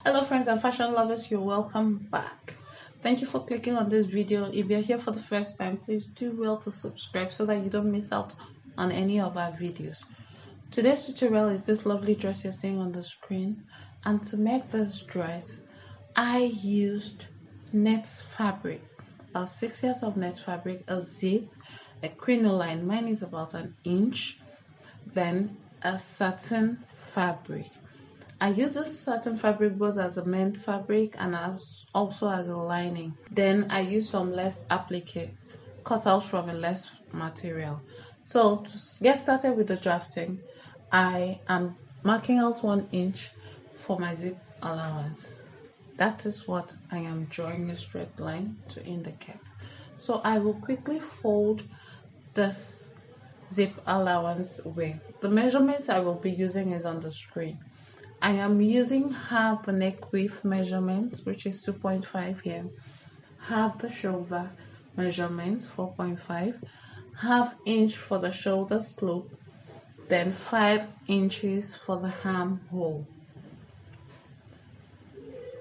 Hello friends and fashion lovers, you're welcome back. Thank you for clicking on this video. If you're here for the first time, please do well to subscribe so that you don't miss out on any of our videos. Today's tutorial is this lovely dress you're seeing on the screen, and to make this dress I used net fabric, about 6 yards of net fabric, a zip, a crinoline, mine is about an inch, then a satin fabric. I use this satin fabric both as a main fabric and also as a lining. Then I use some lace applique cut out from a lace material. So to get started with the drafting, I am marking out 1 inch for my zip allowance. That is what I am drawing a straight line to indicate. So I will quickly fold this zip allowance way. The measurements I will be using is on the screen. I am using half the neck width measurement, which is 2.5 here, half the shoulder measurement, 4.5, half inch for the shoulder slope, then 5 inches for the armhole.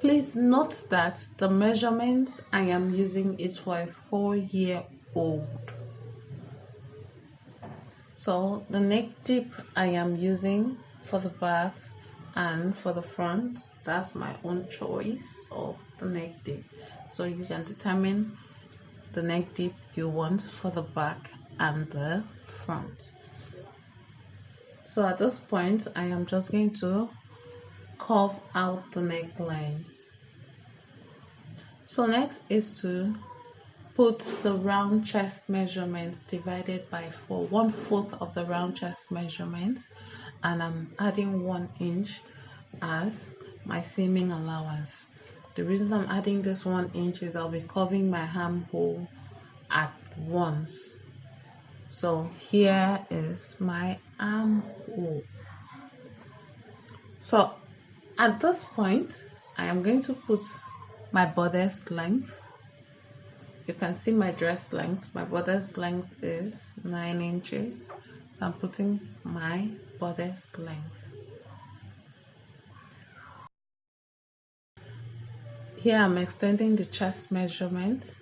Please note that the measurement I am using is for a 4-year-old. So the neck dip I am using for the back and for the front, that's my own choice of the neck dip. So you can determine the neck dip you want for the back and the front. So at this point, I am just going to curve out the necklines. So next is to put the round chest measurement divided by 4, 1/4 of the round chest measurement, and I'm adding 1 inch as my seaming allowance. The reason I'm adding this 1 inch is I'll be curving my armhole at once. So here is my armhole. So at this point, I am going to put my bodice length. You can see my dress length. My bodice length is 9 inches. So I'm putting my bodice length. Here I'm extending the chest measurement.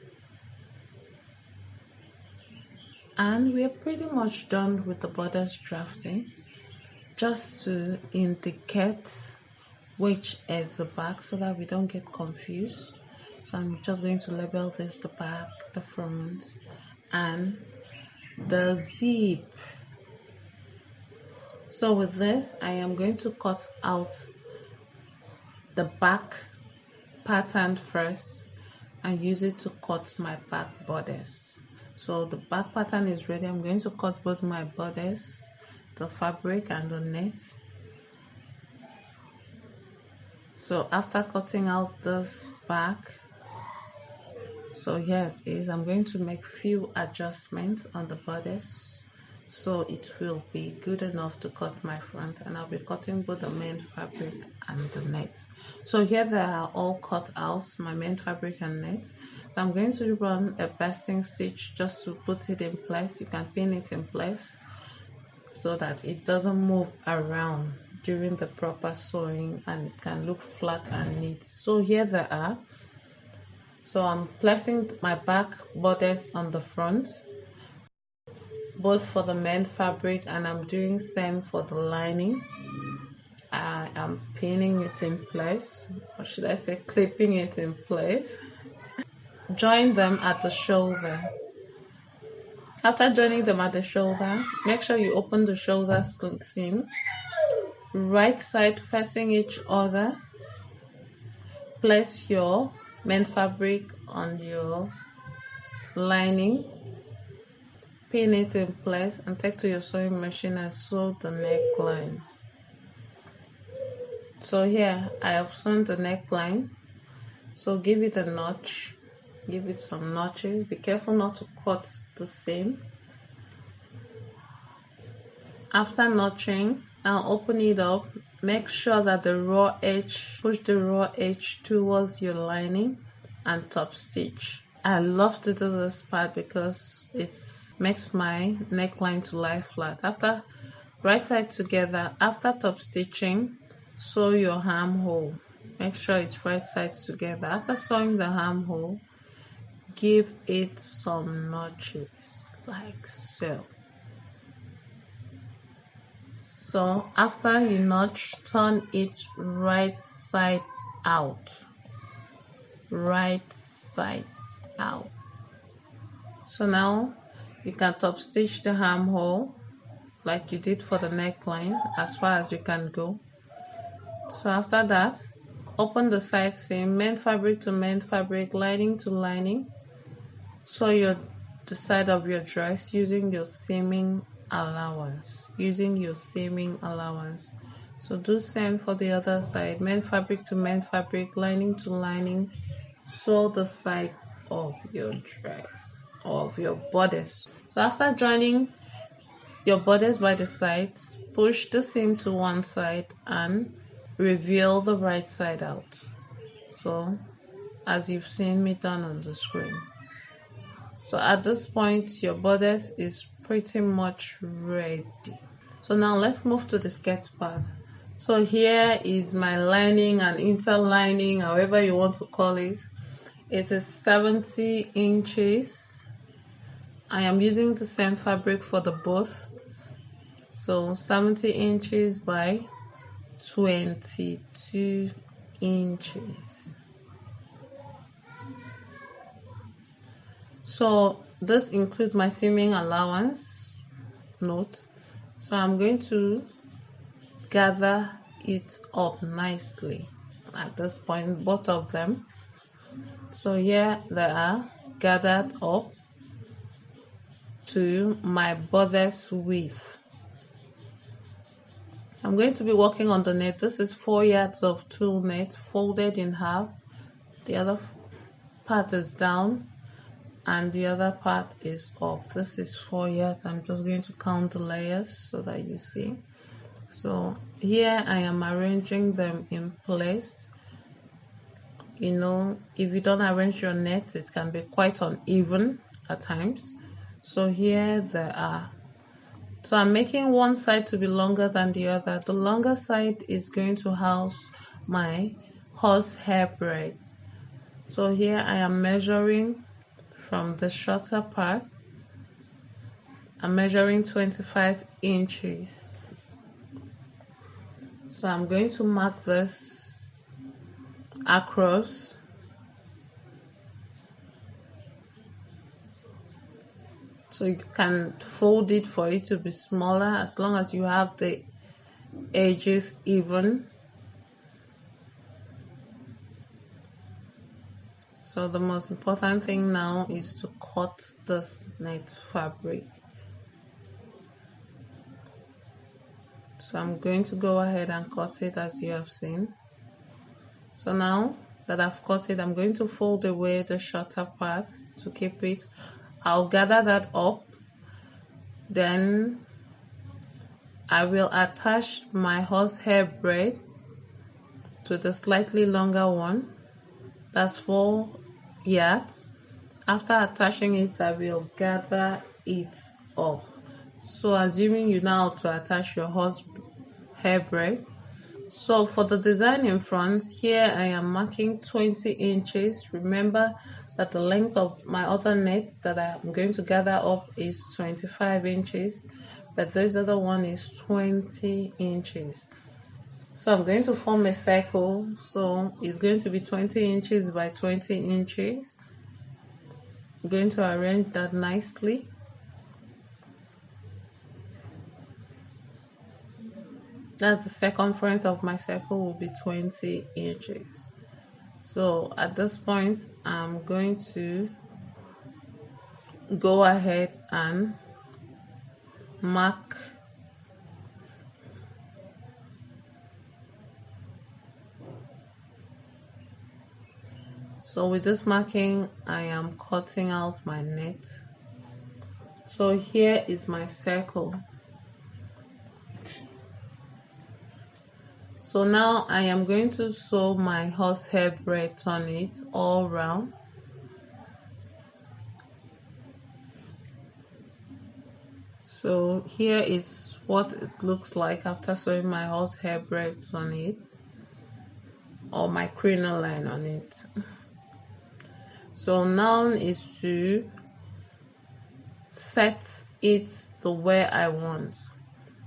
And we're pretty much done with the bodice drafting. Just to indicate which is the back so that we don't get confused. So I'm just going to label this the back, the front, and the zip. So with this, I am going to cut out the back pattern first and use it to cut my back bodice. So the back pattern is ready. I'm going to cut both my bodice, the fabric, and the net. So after cutting out this back, so here it is, I'm going to make few adjustments on the bodice so it will be good enough to cut my front, and I'll be cutting both the main fabric and the net. So here they are all cut out, my main fabric and net. So I'm going to run a basting stitch just to put it in place. You can pin it in place so that it doesn't move around during the proper sewing and it can look flat and neat. So here they are. So I'm placing my back bodice on the front, both for the main fabric, and I'm doing same for the lining. I am pinning it in place, or should I say clipping it in place. Join them at the shoulder. After joining them at the shoulder, make sure you open the shoulder seam, right side facing each other. Place your main fabric on your lining, pin it in place, and take to your sewing machine and sew the neckline. So here I have sewn the neckline, so give it a notch, give it some notches. Be careful not to cut the seam. After notching, now open it up. Make sure that the raw edge, push the raw edge towards your lining and top stitch. I love to do this part because it makes my neckline to lie flat. After right side together, after top stitching, sew your armhole. Make sure it's right sides together. After sewing the armhole, give it some notches like so. So after you notch, turn it right side out. Right side out. So now you can top stitch the armhole like you did for the neckline as far as you can go. So after that, open the side seam, mend fabric to mend fabric, lining to lining. Sew the side of your dress using your seaming allowance. So do same for the other side, mend fabric to mend fabric, lining to lining. Sew the side of your dress or of your bodice. So after joining your bodice by the side, push the seam to one side and reveal the right side out. So as you've seen me done on the screen. So at this point your bodice is pretty much ready. So now let's move to the skirt part. So here is my lining and interlining, however you want to call it. It is 70 inches. I am using the same fabric for the both. So 70 inches by 22 inches. So this includes my seaming allowance note. So I'm going to gather it up nicely at this point, both of them. So here they are gathered up to my bodice width. I'm going to be working on the net. This is 4 yards of tulle net folded in half. The other part is down and the other part is up. This is 4 yards. I'm just going to count the layers so that you see. So here I am arranging them in place. You know, if you don't arrange your net, it can be quite uneven at times. So here they are. So I'm making one side to be longer than the other. The longer side is going to house my horsehair braid. So here I am measuring from the shorter part. I'm measuring 25 inches. So I'm going to mark this across. So you can fold it for it to be smaller as long as you have the edges even. So the most important thing now is to cut this net fabric. So I'm going to go ahead and cut it as you have seen. So now that I've cut it, I'm going to fold away the shorter part to keep it. I'll gather that up, then I will attach my horsehair braid to the slightly longer one. That's 4 yards. After attaching it, I will gather it up. So assuming you know how to attach your horsehair braid. So for the design in front, here I am marking 20 inches. Remember that the length of my other net that I'm going to gather up is 25 inches, but this other one is 20 inches. So I'm going to form a circle. So it's going to be 20 inches by 20 inches. I'm going to arrange that nicely. That's the circumference of my circle will be 20 inches. So at this point, I'm going to go ahead and mark so with this marking, I am cutting out my net. So here is my circle. So now I am going to sew my horsehair braid on it all round. So here is what it looks like after sewing my horsehair braid on it. or my crinoline on it. So now is to set it the way I want.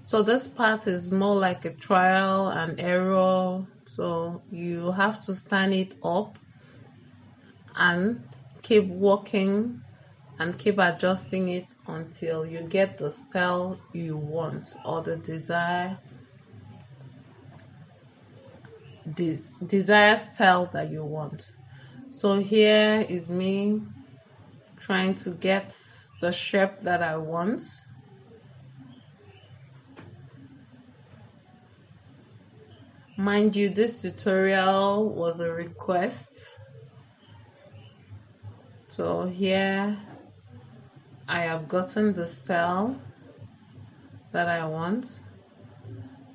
So this part is more like a trial and error, so you have to stand it up and keep working and keep adjusting it until you get the style you want or the desired style that you want. So here is me trying to get the shape that I want. Mind you, this tutorial was a request. So here I have gotten the style that I want.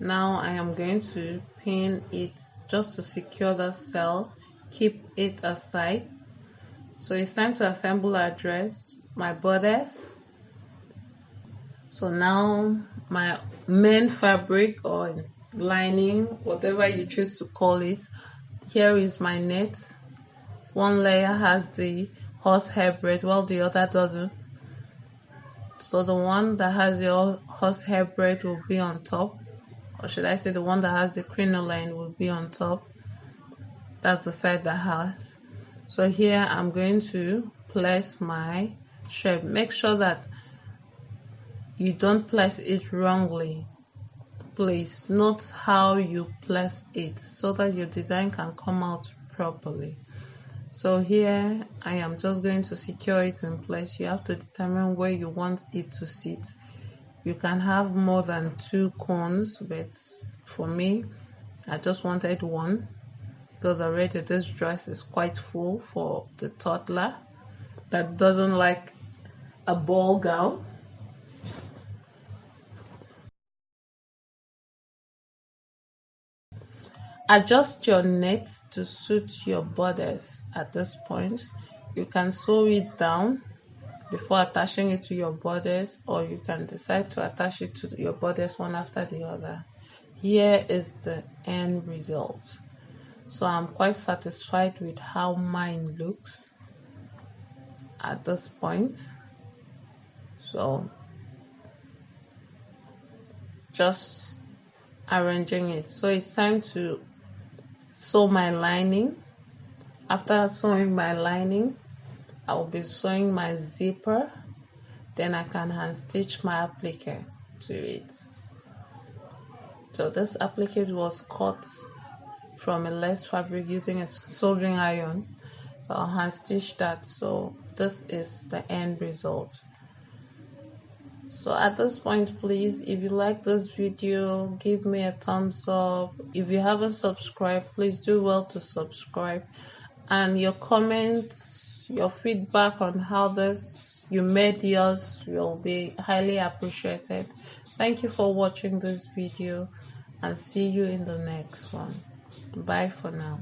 Now I am going to pin it just to secure the cell, keep it aside. So it's time to assemble our dress, my bodice. So now my main fabric or lining, whatever you choose to call it, here is my net. One layer has the horsehair braid while the other doesn't. So the one that has the horsehair braid will be on top, or should I say the one that has the crinoline will be on top. That's the side that has. So here I'm going to place my shape. Make sure that you don't place it wrongly. Please note how you place it so that your design can come out properly. So here I am just going to secure it in place. You have to determine where you want it to sit. You can have more than 2 cones, but for me I just wanted one because already this dress is quite full for the toddler that doesn't like a ball gown. Adjust your net to suit your bodice at this point. You can sew it down before attaching it to your bodice, or you can decide to attach it to your bodice one after the other. Here is the end result. So I'm quite satisfied with how mine looks at this point. So just arranging it. So it's time to sew my lining. After sewing my lining, I will be sewing my zipper, then I can hand stitch my applique to it. So this applique was cut from a lace fabric using a soldering iron, so I'll hand stitch that. So this is the end result. So at this point, please, if you like this video, give me a thumbs up. If you haven't subscribed, please do well to subscribe, and your comments, your feedback on how you made yours will be highly appreciated. Thank you for watching this video, and see you in the next one. Bye for now.